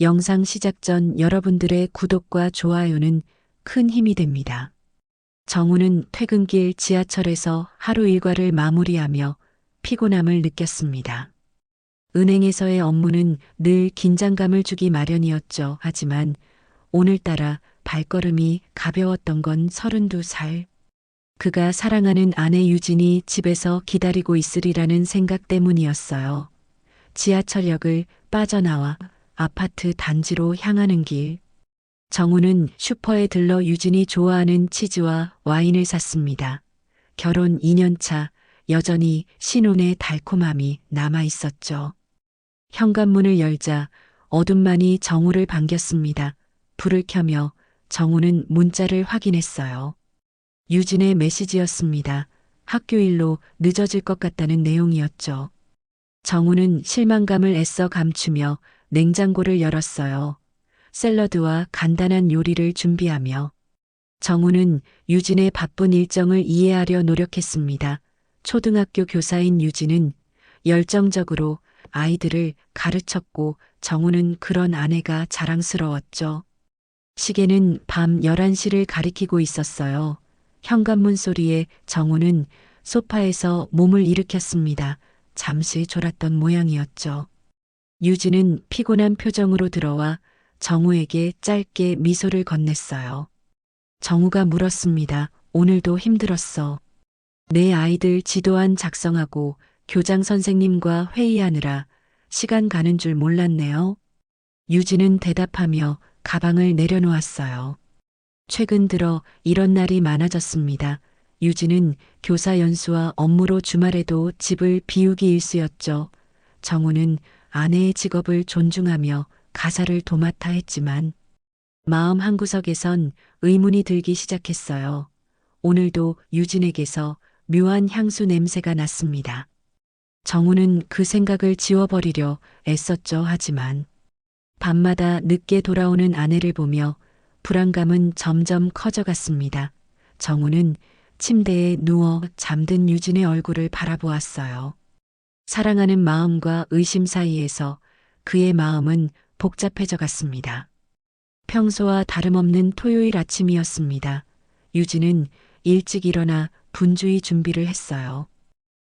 영상 시작 전 여러분들의 구독과 좋아요는 큰 힘이 됩니다. 정우는 퇴근길 지하철에서 하루 일과를 마무리하며 피곤함을 느꼈습니다. 은행에서의 업무는 늘 긴장감을 주기 마련이었죠. 하지만 오늘따라 발걸음이 가벼웠던 건 32살. 그가 사랑하는 아내 유진이 집에서 기다리고 있으리라는 생각 때문이었어요. 지하철역을 빠져나와 아파트 단지로 향하는 길. 정우는 슈퍼에 들러 유진이 좋아하는 치즈와 와인을 샀습니다. 결혼 2년 차, 여전히 신혼의 달콤함이 남아 있었죠. 현관문을 열자 어둠만이 정우를 반겼습니다. 불을 켜며 정우는 문자를 확인했어요. 유진의 메시지였습니다. 학교 일로 늦어질 것 같다는 내용이었죠. 정우는 실망감을 애써 감추며 냉장고를 열었어요. 샐러드와 간단한 요리를 준비하며 정우는 유진의 바쁜 일정을 이해하려 노력했습니다. 초등학교 교사인 유진은 열정적으로 아이들을 가르쳤고 정우는 그런 아내가 자랑스러웠죠. 시계는 밤 11시를 가리키고 있었어요. 현관문 소리에 정우는 소파에서 몸을 일으켰습니다. 잠시 졸았던 모양이었죠. 유진은 피곤한 표정으로 들어와 정우에게 짧게 미소를 건넸어요. 정우가 물었습니다. 오늘도 힘들었어. 내 아이들 지도안 작성하고 교장 선생님과 회의하느라 시간 가는 줄 몰랐네요. 유진은 대답하며 가방을 내려놓았어요. 최근 들어 이런 날이 많아졌습니다. 유진은 교사 연수와 업무로 주말에도 집을 비우기 일쑤였죠. 정우는 아내의 직업을 존중하며 가사를 도맡아 했지만 마음 한구석에선 의문이 들기 시작했어요. 오늘도 유진에게서 묘한 향수 냄새가 났습니다. 정우는 그 생각을 지워버리려 애썼죠. 하지만 밤마다 늦게 돌아오는 아내를 보며 불안감은 점점 커져갔습니다. 정우는 침대에 누워 잠든 유진의 얼굴을 바라보았어요. 사랑하는 마음과 의심 사이에서 그의 마음은 복잡해져 갔습니다. 평소와 다름없는 토요일 아침이었습니다. 유진은 일찍 일어나 분주히 준비를 했어요.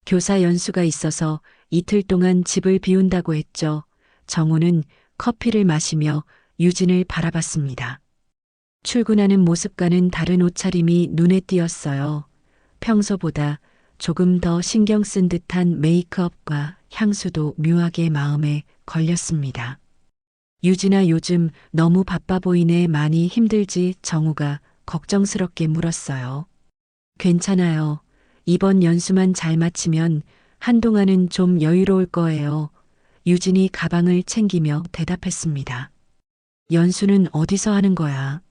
교사 연수가 있어서 이틀 동안 집을 비운다고 했죠. 정우는 커피를 마시며 유진을 바라봤습니다. 출근하는 모습과는 다른 옷차림이 눈에 띄었어요. 평소보다 조금 더 신경 쓴 듯한 메이크업과 향수도 묘하게 마음에 걸렸습니다. 유진아, 요즘 너무 바빠 보이네. 많이 힘들지? 정우가 걱정스럽게 물었어요. 괜찮아요. 이번 연수만 잘 마치면 한동안은 좀 여유로울 거예요. 유진이 가방을 챙기며 대답했습니다. 연수는 어디서 하는 거야?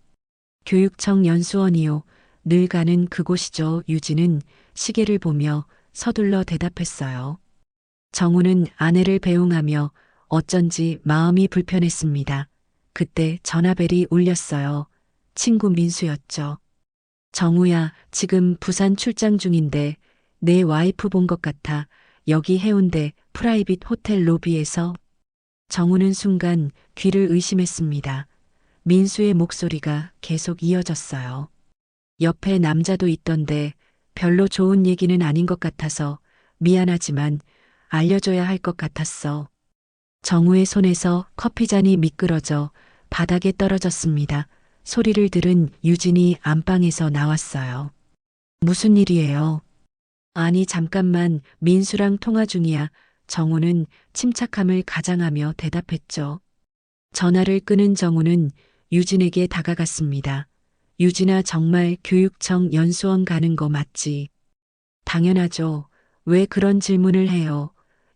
교육청 연수원이요. 늘 가는 그곳이죠. 유진은 시계를 보며 서둘러 대답했어요. 정우는 아내를 배웅하며 어쩐지 마음이 불편했습니다. 그때 전화벨이 울렸어요. 친구 민수였죠. 정우야, 지금 부산 출장 중인데 내 와이프 본 것 같아. 여기 해운대 프라이빗 호텔 로비에서. 정우는 순간 귀를 의심했습니다. 민수의 목소리가 계속 이어졌어요. 옆에 남자도 있던데 별로 좋은 얘기는 아닌 것 같아서 미안하지만 알려줘야 할 것 같았어. 정우의 손에서 커피잔이 미끄러져 바닥에 떨어졌습니다. 소리를 들은 유진이 안방에서 나왔어요. 무슨 일이에요? 아니, 잠깐만, 민수랑 통화 중이야. 정우는 침착함을 가장하며 대답했죠. 전화를 끊은 정우는 유진에게 다가갔습니다. 유진아, 정말 교육청 연수원 가는 거 맞지? 당연하죠. 왜 그런 질문을 해요?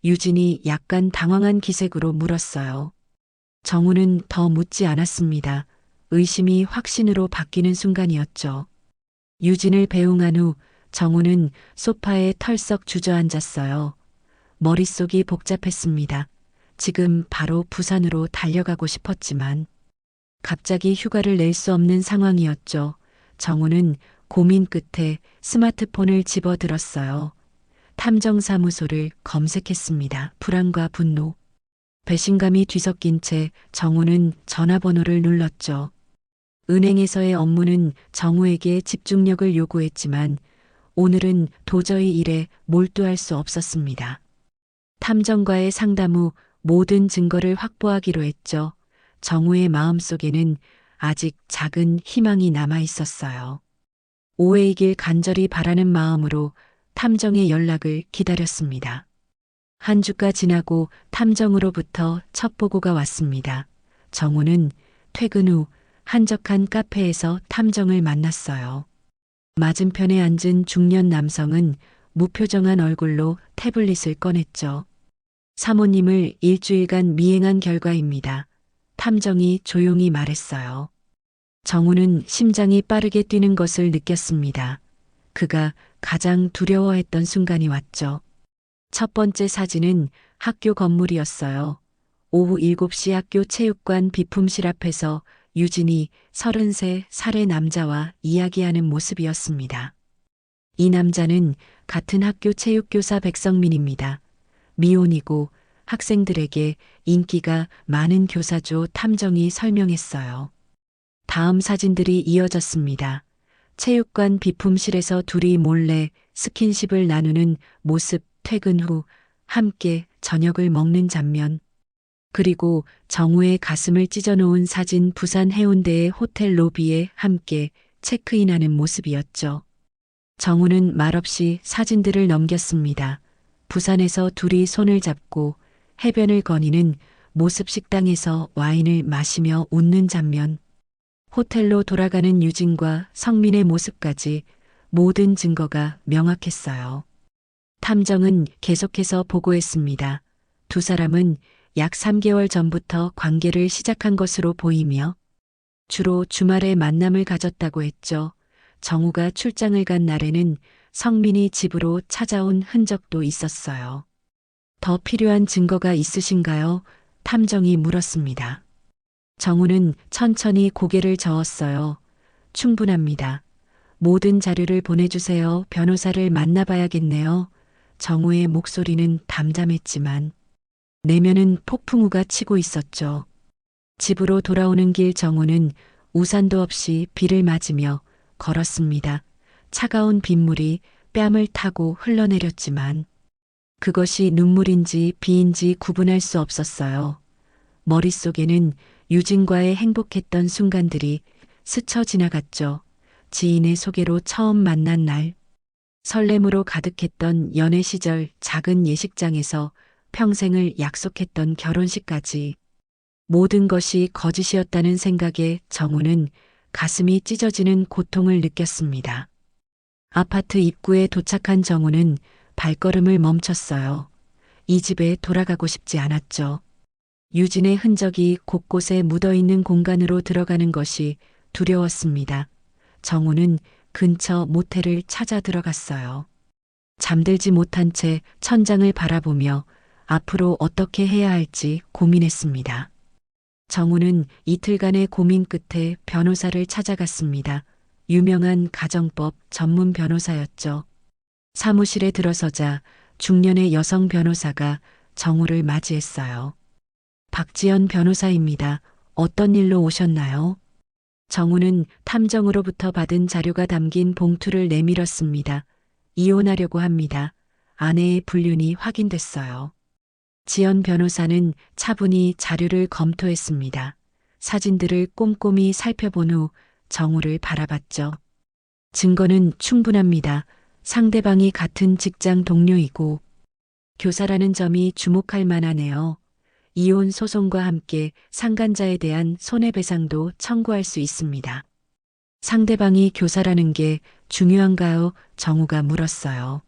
유진이 약간 당황한 기색으로 물었어요. 정우는 더 묻지 않았습니다. 의심이 확신으로 바뀌는 순간이었죠. 유진을 배웅한 후 정우는 소파에 털썩 주저앉았어요. 머릿속이 복잡했습니다. 지금 바로 부산으로 달려가고 싶었지만 갑자기 휴가를 낼 수 없는 상황이었죠. 정우는 고민 끝에 스마트폰을 집어들었어요. 탐정사무소를 검색했습니다. 불안과 분노, 배신감이 뒤섞인 채 정우는 전화번호를 눌렀죠. 은행에서의 업무는 정우에게 집중력을 요구했지만 오늘은 도저히 일에 몰두할 수 없었습니다. 탐정과의 상담 후 모든 증거를 확보하기로 했죠. 정우의 마음속에는 아직 작은 희망이 남아 있었어요. 오해이길 간절히 바라는 마음으로 탐정의 연락을 기다렸습니다. 한 주가 지나고 탐정으로부터 첫 보고가 왔습니다. 정우는 퇴근 후 한적한 카페에서 탐정을 만났어요. 맞은편에 앉은 중년 남성은 무표정한 얼굴로 태블릿을 꺼냈죠. 사모님을 일주일간 미행한 결과입니다. 탐정이 조용히 말했어요. 정우는 심장이 빠르게 뛰는 것을 느꼈습니다. 그가 가장 두려워했던 순간이 왔죠. 첫 번째 사진은 학교 건물이었어요. 오후 7시 학교 체육관 비품실 앞에서 유진이 33살의 남자와 이야기하는 모습이었습니다. 이 남자는 같은 학교 체육교사 백성민입니다. 미혼이고 학생들에게 인기가 많은 교사죠. 탐정이 설명했어요. 다음 사진들이 이어졌습니다. 체육관 비품실에서 둘이 몰래 스킨십을 나누는 모습, 퇴근 후 함께 저녁을 먹는 장면, 그리고 정우의 가슴을 찢어놓은 사진, 부산 해운대의 호텔 로비에 함께 체크인하는 모습이었죠. 정우는 말없이 사진들을 넘겼습니다. 부산에서 둘이 손을 잡고 해변을 거니는 모습, 식당에서 와인을 마시며 웃는 장면, 호텔로 돌아가는 유진과 성민의 모습까지 모든 증거가 명확했어요. 탐정은 계속해서 보고했습니다. 두 사람은 약 3개월 전부터 관계를 시작한 것으로 보이며 주로 주말에 만남을 가졌다고 했죠. 정우가 출장을 간 날에는 성민이 집으로 찾아온 흔적도 있었어요. 더 필요한 증거가 있으신가요? 탐정이 물었습니다. 정우는 천천히 고개를 저었어요. 충분합니다. 모든 자료를 보내주세요. 변호사를 만나봐야겠네요. 정우의 목소리는 담담했지만 내면은 폭풍우가 치고 있었죠. 집으로 돌아오는 길 정우는 우산도 없이 비를 맞으며 걸었습니다. 차가운 빗물이 뺨을 타고 흘러내렸지만 그것이 눈물인지 비인지 구분할 수 없었어요. 머릿속에는 유진과의 행복했던 순간들이 스쳐 지나갔죠. 지인의 소개로 처음 만난 날, 설렘으로 가득했던 연애 시절, 작은 예식장에서 평생을 약속했던 결혼식까지 모든 것이 거짓이었다는 생각에 정우는 가슴이 찢어지는 고통을 느꼈습니다. 아파트 입구에 도착한 정우는 발걸음을 멈췄어요. 이 집에 돌아가고 싶지 않았죠. 유진의 흔적이 곳곳에 묻어있는 공간으로 들어가는 것이 두려웠습니다. 정우는 근처 모텔을 찾아 들어갔어요. 잠들지 못한 채 천장을 바라보며 앞으로 어떻게 해야 할지 고민했습니다. 정우는 이틀간의 고민 끝에 변호사를 찾아갔습니다. 유명한 가정법 전문 변호사였죠. 사무실에 들어서자 중년의 여성 변호사가 정우를 맞이했어요. 박지연 변호사입니다. 어떤 일로 오셨나요? 정우는 탐정으로부터 받은 자료가 담긴 봉투를 내밀었습니다. 이혼하려고 합니다. 아내의 불륜이 확인됐어요. 지연 변호사는 차분히 자료를 검토했습니다. 사진들을 꼼꼼히 살펴본 후 정우를 바라봤죠. 증거는 충분합니다. 상대방이 같은 직장 동료이고 교사라는 점이 주목할 만하네요. 이혼 소송과 함께 상간자에 대한 손해배상도 청구할 수 있습니다. 상대방이 교사라는 게 중요한가요? 정우가 물었어요.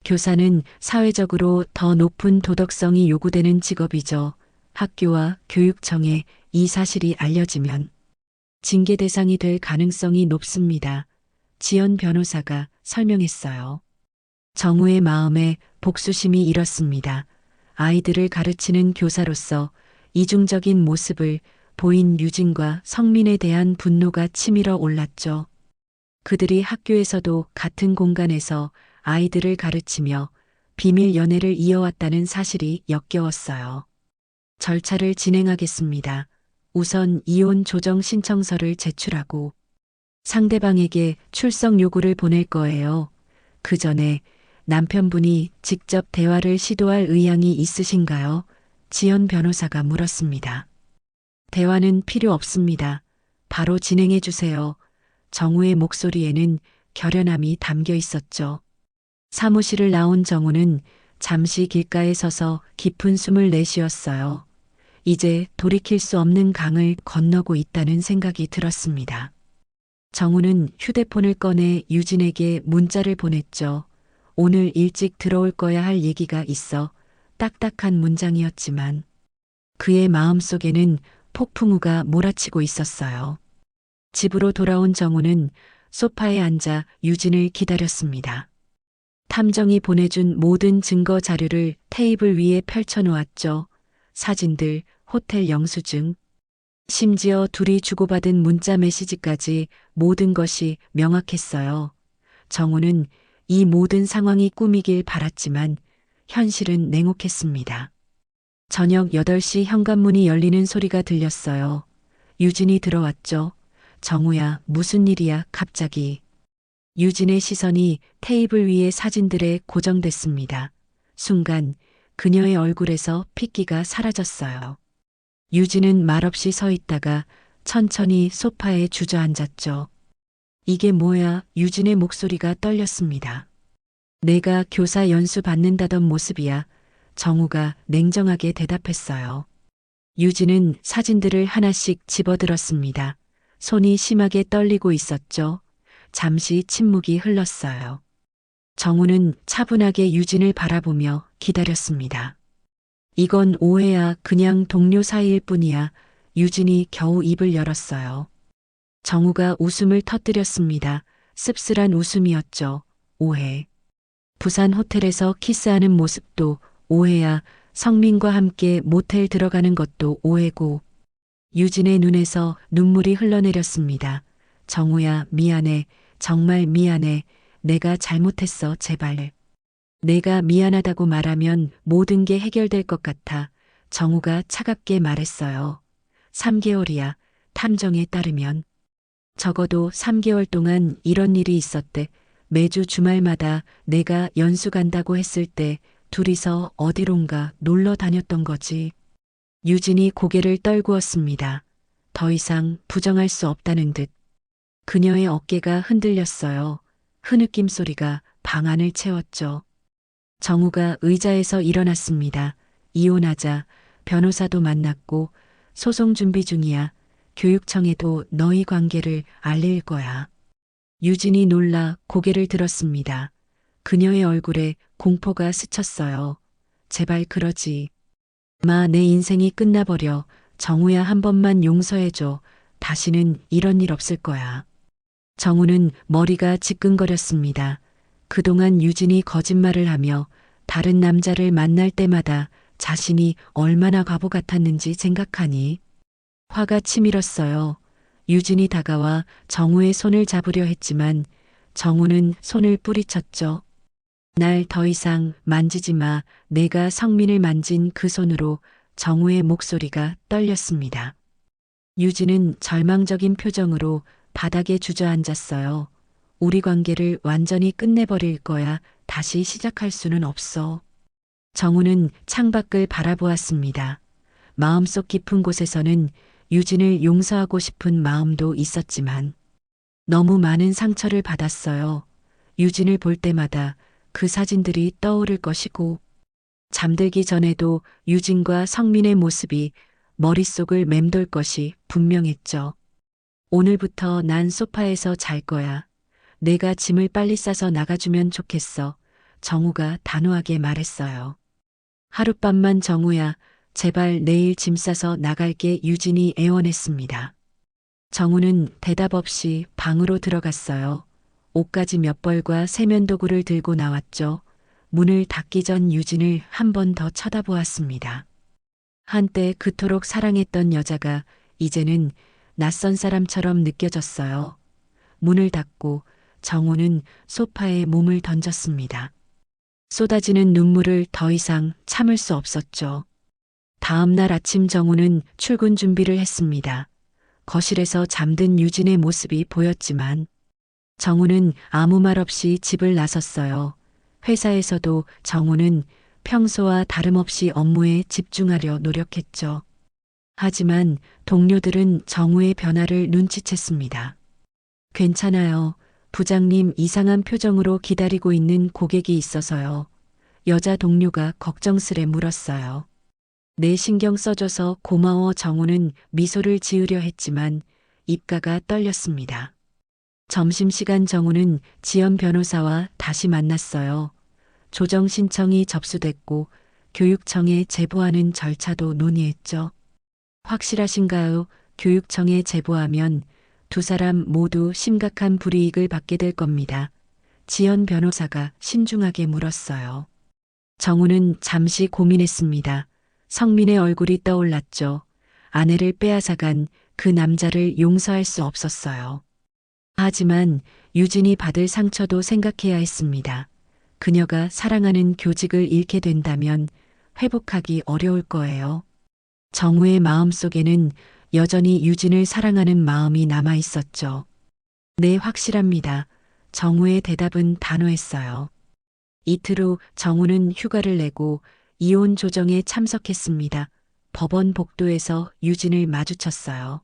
교사는 사회적으로 더 높은 도덕성이 요구되는 직업이죠. 학교와 교육청에 이 사실이 알려지면 징계 대상이 될 가능성이 높습니다. 지연 변호사가 설명했어요. 정우의 마음에 복수심이 일었습니다. 아이들을 가르치는 교사로서 이중적인 모습을 보인 유진과 성민에 대한 분노가 치밀어 올랐죠. 그들이 학교에서도 같은 공간에서 아이들을 가르치며 비밀 연애를 이어왔다는 사실이 역겨웠어요. 절차를 진행하겠습니다. 우선 이혼 조정 신청서를 제출하고 상대방에게 출석 요구를 보낼 거예요. 그 전에 남편분이 직접 대화를 시도할 의향이 있으신가요? 지연 변호사가 물었습니다. 대화는 필요 없습니다. 바로 진행해 주세요. 정우의 목소리에는 결연함이 담겨 있었죠. 사무실을 나온 정우는 잠시 길가에 서서 깊은 숨을 내쉬었어요. 이제 돌이킬 수 없는 강을 건너고 있다는 생각이 들었습니다. 정우는 휴대폰을 꺼내 유진에게 문자를 보냈죠. 오늘 일찍 들어올 거야 할 얘기가 있어 딱딱한 문장이었지만 그의 마음속에는 폭풍우가 몰아치고 있었어요. 집으로 돌아온 정우는 소파에 앉아 유진을 기다렸습니다. 탐정이 보내준 모든 증거 자료를 테이블 위에 펼쳐놓았죠. 사진들, 호텔 영수증, 심지어 둘이 주고받은 문자 메시지까지 모든 것이 명확했어요. 정우는 이 모든 상황이 꿈이길 바랐지만 현실은 냉혹했습니다. 저녁 8시 현관문이 열리는 소리가 들렸어요. 유진이 들어왔죠. 정우야, 무슨 일이야, 갑자기. 유진의 시선이 테이블 위의 사진들에 고정됐습니다. 순간 그녀의 얼굴에서 핏기가 사라졌어요. 유진은 말없이 서 있다가 천천히 소파에 주저앉았죠. 이게 뭐야? 유진의 목소리가 떨렸습니다. 내가 교사 연수 받는다던 모습이야. 정우가 냉정하게 대답했어요. 유진은 사진들을 하나씩 집어들었습니다. 손이 심하게 떨리고 있었죠. 잠시 침묵이 흘렀어요. 정우는 차분하게 유진을 바라보며 기다렸습니다. 이건 오해야. 그냥 동료 사이일 뿐이야. 유진이 겨우 입을 열었어요. 정우가 웃음을 터뜨렸습니다. 씁쓸한 웃음이었죠. 오해. 부산 호텔에서 키스하는 모습도 오해야. 성민과 함께 모텔 들어가는 것도 오해고. 유진의 눈에서 눈물이 흘러내렸습니다. 정우야, 미안해. 정말 미안해. 내가 잘못했어. 제발. 내가 미안하다고 말하면 모든 게 해결될 것 같아. 정우가 차갑게 말했어요. 3개월이야. 탐정에 따르면. 적어도 3개월 동안 이런 일이 있었대. 매주 주말마다 내가 연수 간다고 했을 때 둘이서 어디론가 놀러 다녔던 거지. 유진이 고개를 떨구었습니다. 더 이상 부정할 수 없다는 듯. 그녀의 어깨가 흔들렸어요. 흐느낌 소리가 방 안을 채웠죠. 정우가 의자에서 일어났습니다. 이혼하자. 변호사도 만났고 소송 준비 중이야. 교육청에도 너희 관계를 알릴 거야. 유진이 놀라 고개를 들었습니다. 그녀의 얼굴에 공포가 스쳤어요. 제발 그러지 마. 내 인생이 끝나버려. 정우야, 한 번만 용서해줘. 다시는 이런 일 없을 거야. 정우는 머리가 지끈거렸습니다. 그동안 유진이 거짓말을 하며 다른 남자를 만날 때마다 자신이 얼마나 바보 같았는지 생각하니 화가 치밀었어요. 유진이 다가와 정우의 손을 잡으려 했지만 정우는 손을 뿌리쳤죠. 날 더 이상 만지지 마. 내가 성민을 만진 그 손으로. 정우의 목소리가 떨렸습니다. 유진은 절망적인 표정으로 바닥에 주저앉았어요. 우리 관계를 완전히 끝내버릴 거야. 다시 시작할 수는 없어. 정우는 창밖을 바라보았습니다. 마음속 깊은 곳에서는 유진을 용서하고 싶은 마음도 있었지만 너무 많은 상처를 받았어요. 유진을 볼 때마다 그 사진들이 떠오를 것이고 잠들기 전에도 유진과 성민의 모습이 머릿속을 맴돌 것이 분명했죠. 오늘부터 난 소파에서 잘 거야. 내가 짐을 빨리 싸서 나가주면 좋겠어. 정우가 단호하게 말했어요. 하룻밤만 정우야. 제발 내일 짐 싸서 나갈게. 유진이 애원했습니다. 정우는 대답 없이 방으로 들어갔어요. 옷가지 몇 벌과 세면도구를 들고 나왔죠. 문을 닫기 전 유진을 한 번 더 쳐다보았습니다. 한때 그토록 사랑했던 여자가 이제는 낯선 사람처럼 느껴졌어요. 문을 닫고 정우는 소파에 몸을 던졌습니다. 쏟아지는 눈물을 더 이상 참을 수 없었죠. 다음 날 아침 정우는 출근 준비를 했습니다. 거실에서 잠든 유진의 모습이 보였지만 정우는 아무 말 없이 집을 나섰어요. 회사에서도 정우는 평소와 다름없이 업무에 집중하려 노력했죠. 하지만 동료들은 정우의 변화를 눈치챘습니다. 괜찮아요. 부장님 이상한 표정으로 기다리고 있는 고객이 있어서요. 여자 동료가 걱정스레 물었어요. 내 신경 써줘서 고마워. 정우는 미소를 지으려 했지만 입가가 떨렸습니다. 점심시간 정우는 지연 변호사와 다시 만났어요. 조정 신청이 접수됐고 교육청에 제보하는 절차도 논의했죠. 확실하신가요? 교육청에 제보하면 두 사람 모두 심각한 불이익을 받게 될 겁니다. 지연 변호사가 신중하게 물었어요. 정우는 잠시 고민했습니다. 성민의 얼굴이 떠올랐죠. 아내를 빼앗아간 그 남자를 용서할 수 없었어요. 하지만 유진이 받을 상처도 생각해야 했습니다. 그녀가 사랑하는 교직을 잃게 된다면 회복하기 어려울 거예요. 정우의 마음속에는 여전히 유진을 사랑하는 마음이 남아 있었죠. 네, 확실합니다. 정우의 대답은 단호했어요. 이틀 후 정우는 휴가를 내고 이혼 조정에 참석했습니다. 법원 복도에서 유진을 마주쳤어요.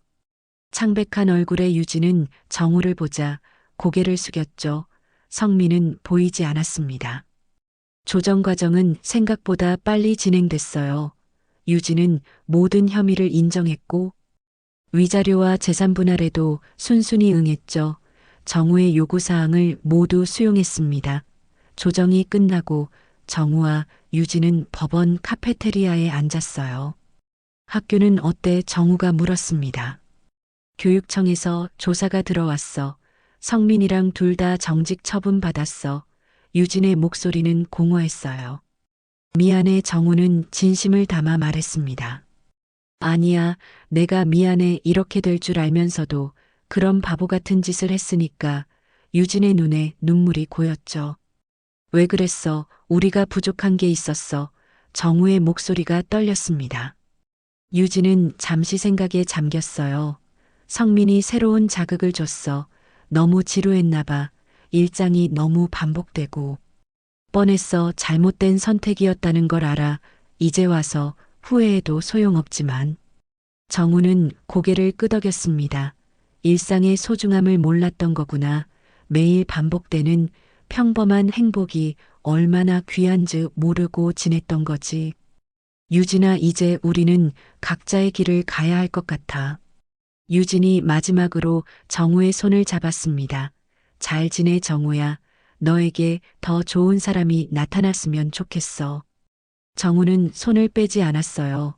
창백한 얼굴의 유진은 정우를 보자 고개를 숙였죠. 성민은 보이지 않았습니다. 조정 과정은 생각보다 빨리 진행됐어요. 유진은 모든 혐의를 인정했고 위자료와 재산 분할에도 순순히 응했죠. 정우의 요구사항을 모두 수용했습니다. 조정이 끝나고 정우와 유진은 법원 카페테리아에 앉았어요. 학교는 어때? 정우가 물었습니다. 교육청에서 조사가 들어왔어. 성민이랑 둘 다 정직 처분 받았어. 유진의 목소리는 공허했어요. 미안해. 정우는 진심을 담아 말했습니다. 아니야, 내가 미안해. 이렇게 될 줄 알면서도 그런 바보 같은 짓을 했으니까. 유진의 눈에 눈물이 고였죠. 왜 그랬어? 우리가 부족한 게 있었어. 정우의 목소리가 떨렸습니다. 유진은 잠시 생각에 잠겼어요. 성민이 새로운 자극을 줬어. 너무 지루했나 봐. 일장이 너무 반복되고. 뻔했어. 잘못된 선택이었다는 걸 알아. 이제 와서 후회해도 소용없지만. 정우는 고개를 끄덕였습니다. 일상의 소중함을 몰랐던 거구나. 매일 반복되는 평범한 행복이 얼마나 귀한지 모르고 지냈던 거지. 유진아, 이제 우리는 각자의 길을 가야 할 것 같아. 유진이 마지막으로 정우의 손을 잡았습니다. 잘 지내 정우야. 너에게 더 좋은 사람이 나타났으면 좋겠어. 정우는 손을 빼지 않았어요.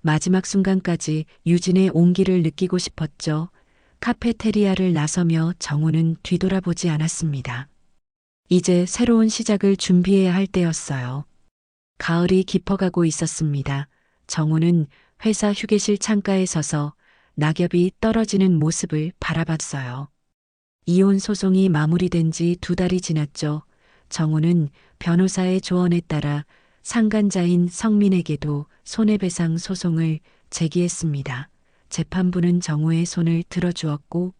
마지막 순간까지 유진의 온기를 느끼고 싶었죠. 카페테리아를 나서며 정우는 뒤돌아보지 않았습니다. 이제 새로운 시작을 준비해야 할 때였어요. 가을이 깊어가고 있었습니다. 정우는 회사 휴게실 창가에 서서 낙엽이 떨어지는 모습을 바라봤어요. 이혼 소송이 마무리된 지 2달이 지났죠. 정우는 변호사의 조언에 따라 상간자인 성민에게도 손해배상 소송을 제기했습니다. 재판부는 정우의 손을 들어주었고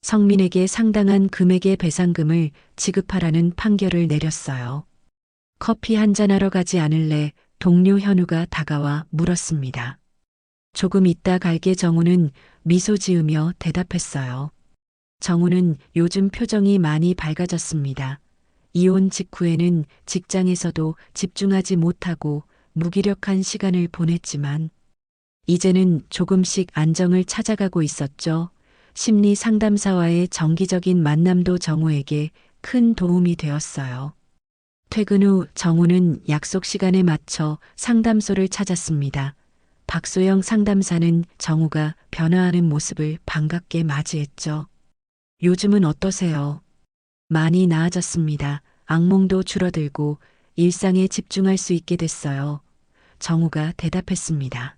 성민에게 상당한 금액의 배상금을 지급하라는 판결을 내렸어요. 커피 한잔하러 가지 않을래? 동료 현우가 다가와 물었습니다. 조금 있다 갈게. 정우는 미소 지으며 대답했어요. 정우는 요즘 표정이 많이 밝아졌습니다. 이혼 직후에는 직장에서도 집중하지 못하고 무기력한 시간을 보냈지만 이제는 조금씩 안정을 찾아가고 있었죠. 심리 상담사와의 정기적인 만남도 정우에게 큰 도움이 되었어요. 퇴근 후 정우는 약속 시간에 맞춰 상담소를 찾았습니다. 박소영 상담사는 정우가 변화하는 모습을 반갑게 맞이했죠. 요즘은 어떠세요? 많이 나아졌습니다. 악몽도 줄어들고 일상에 집중할 수 있게 됐어요. 정우가 대답했습니다.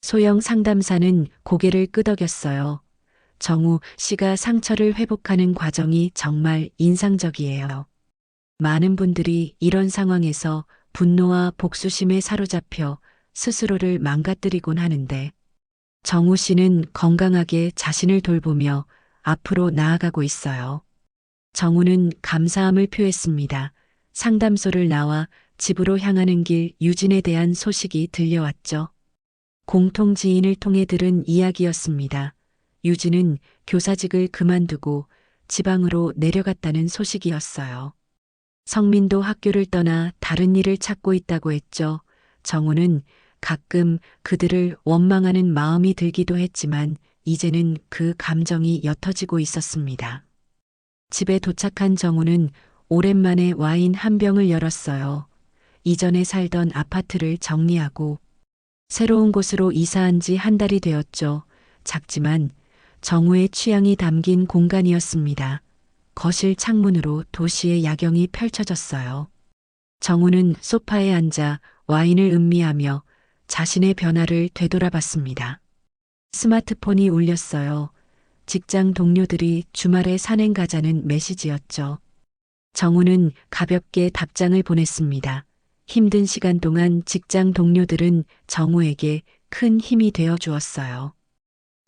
소영 상담사는 고개를 끄덕였어요. 정우 씨가 상처를 회복하는 과정이 정말 인상적이에요. 많은 분들이 이런 상황에서 분노와 복수심에 사로잡혀 스스로를 망가뜨리곤 하는데 정우 씨는 건강하게 자신을 돌보며 앞으로 나아가고 있어요. 정우는 감사함을 표했습니다. 상담소를 나와 집으로 향하는 길 유진에 대한 소식이 들려왔죠. 공통 지인을 통해 들은 이야기였습니다. 유진은 교사직을 그만두고 지방으로 내려갔다는 소식이었어요. 성민도 학교를 떠나 다른 일을 찾고 있다고 했죠. 정우는 가끔 그들을 원망하는 마음이 들기도 했지만 이제는 그 감정이 옅어지고 있었습니다. 집에 도착한 정우는 오랜만에 와인 한 병을 열었어요. 이전에 살던 아파트를 정리하고 새로운 곳으로 이사한 지 한 달이 되었죠. 작지만 정우의 취향이 담긴 공간이었습니다. 거실 창문으로 도시의 야경이 펼쳐졌어요. 정우는 소파에 앉아 와인을 음미하며 자신의 변화를 되돌아봤습니다. 스마트폰이 울렸어요. 직장 동료들이 주말에 산행 가자는 메시지였죠. 정우는 가볍게 답장을 보냈습니다. 힘든 시간 동안 직장 동료들은 정우에게 큰 힘이 되어 주었어요.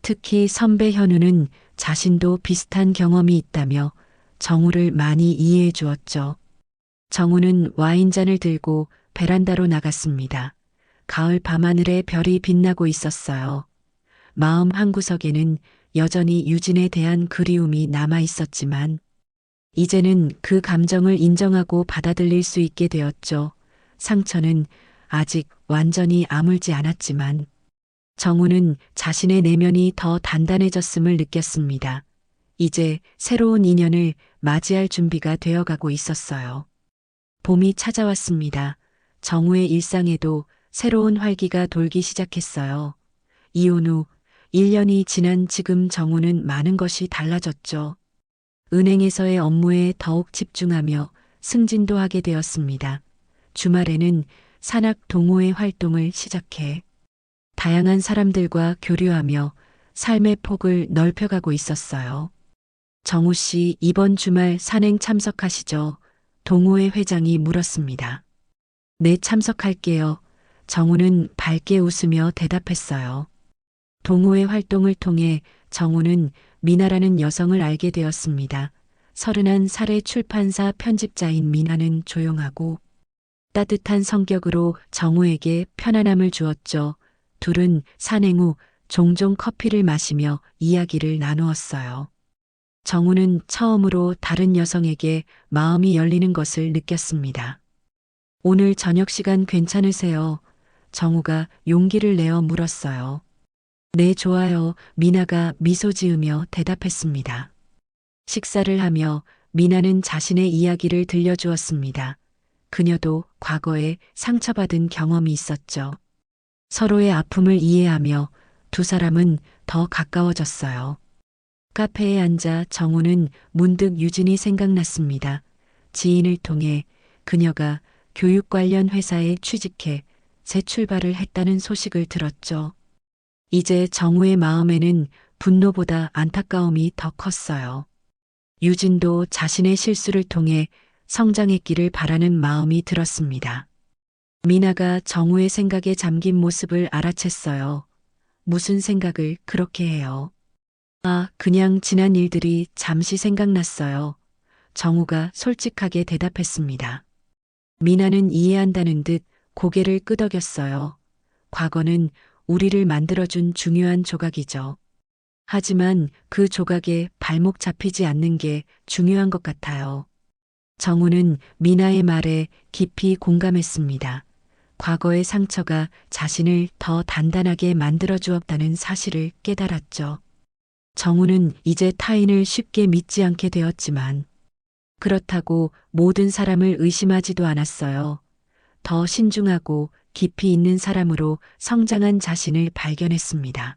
특히 선배 현우는 자신도 비슷한 경험이 있다며 정우를 많이 이해해 주었죠. 정우는 와인잔을 들고 베란다로 나갔습니다. 가을 밤하늘에 별이 빛나고 있었어요. 마음 한구석에는 여전히 유진에 대한 그리움이 남아 있었지만 이제는 그 감정을 인정하고 받아들일 수 있게 되었죠. 상처는 아직 완전히 아물지 않았지만 정우는 자신의 내면이 더 단단해졌음을 느꼈습니다. 이제 새로운 인연을 맞이할 준비가 되어가고 있었어요. 봄이 찾아왔습니다. 정우의 일상에도 새로운 활기가 돌기 시작했어요. 이혼 후 1년이 지난 지금 정우는 많은 것이 달라졌죠. 은행에서의 업무에 더욱 집중하며 승진도 하게 되었습니다. 주말에는 산악 동호회 활동을 시작해 다양한 사람들과 교류하며 삶의 폭을 넓혀가고 있었어요. 정우 씨 이번 주말 산행 참석하시죠? 동호회 회장이 물었습니다. 네, 참석할게요. 정우는 밝게 웃으며 대답했어요. 동호회 활동을 통해 정우는 미나라는 여성을 알게 되었습니다. 31살의 출판사 편집자인 미나는 조용하고 따뜻한 성격으로 정우에게 편안함을 주었죠. 둘은 산행 후 종종 커피를 마시며 이야기를 나누었어요. 정우는 처음으로 다른 여성에게 마음이 열리는 것을 느꼈습니다. 오늘 저녁 시간 괜찮으세요? 정우가 용기를 내어 물었어요. 네, 좋아요. 미나가 미소 지으며 대답했습니다. 식사를 하며 미나는 자신의 이야기를 들려주었습니다. 그녀도 과거에 상처받은 경험이 있었죠. 서로의 아픔을 이해하며 두 사람은 더 가까워졌어요. 카페에 앉아 정우는 문득 유진이 생각났습니다. 지인을 통해 그녀가 교육 관련 회사에 취직해 새 출발을 했다는 소식을 들었죠. 이제 정우의 마음에는 분노보다 안타까움이 더 컸어요. 유진도 자신의 실수를 통해 성장했기를 바라는 마음이 들었습니다. 미나가 정우의 생각에 잠긴 모습을 알아챘어요. 무슨 생각을 그렇게 해요? 아, 그냥 지난 일들이 잠시 생각났어요. 정우가 솔직하게 대답했습니다. 미나는 이해한다는 듯 고개를 끄덕였어요. 과거는 우리를 만들어준 중요한 조각이죠. 하지만 그 조각에 발목 잡히지 않는 게 중요한 것 같아요. 정우는 미나의 말에 깊이 공감했습니다. 과거의 상처가 자신을 더 단단하게 만들어 주었다는 사실을 깨달았죠. 정우는 이제 타인을 쉽게 믿지 않게 되었지만 그렇다고 모든 사람을 의심하지도 않았어요. 더 신중하고 깊이 있는 사람으로 성장한 자신을 발견했습니다.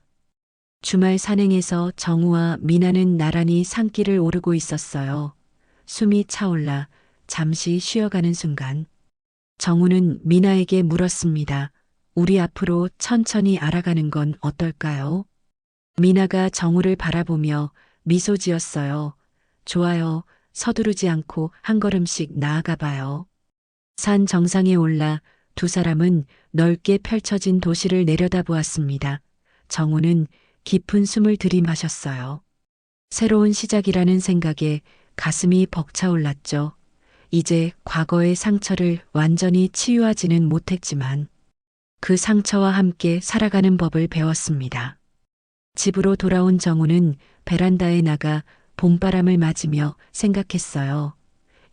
주말 산행에서 정우와 미나는 나란히 산길을 오르고 있었어요. 숨이 차올라 잠시 쉬어가는 순간 정우는 미나에게 물었습니다. 우리 앞으로 천천히 알아가는 건 어떨까요? 미나가 정우를 바라보며 미소 지었어요. 좋아요. 서두르지 않고 한 걸음씩 나아가 봐요. 산 정상에 올라 두 사람은 넓게 펼쳐진 도시를 내려다보았습니다. 정우는 깊은 숨을 들이마셨어요. 새로운 시작이라는 생각에 가슴이 벅차올랐죠. 이제 과거의 상처를 완전히 치유하지는 못했지만 그 상처와 함께 살아가는 법을 배웠습니다. 집으로 돌아온 정우는 베란다에 나가 봄바람을 맞으며 생각했어요.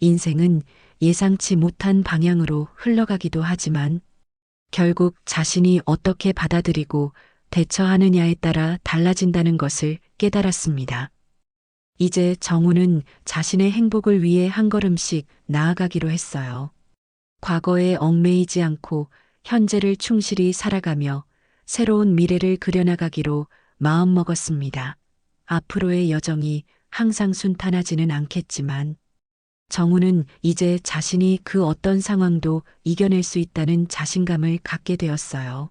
인생은 예상치 못한 방향으로 흘러가기도 하지만 결국 자신이 어떻게 받아들이고 대처하느냐에 따라 달라진다는 것을 깨달았습니다. 이제 정우는 자신의 행복을 위해 한 걸음씩 나아가기로 했어요. 과거에 얽매이지 않고 현재를 충실히 살아가며 새로운 미래를 그려나가기로 마음먹었습니다. 앞으로의 여정이 항상 순탄하지는 않겠지만 정우는 이제 자신이 그 어떤 상황도 이겨낼 수 있다는 자신감을 갖게 되었어요.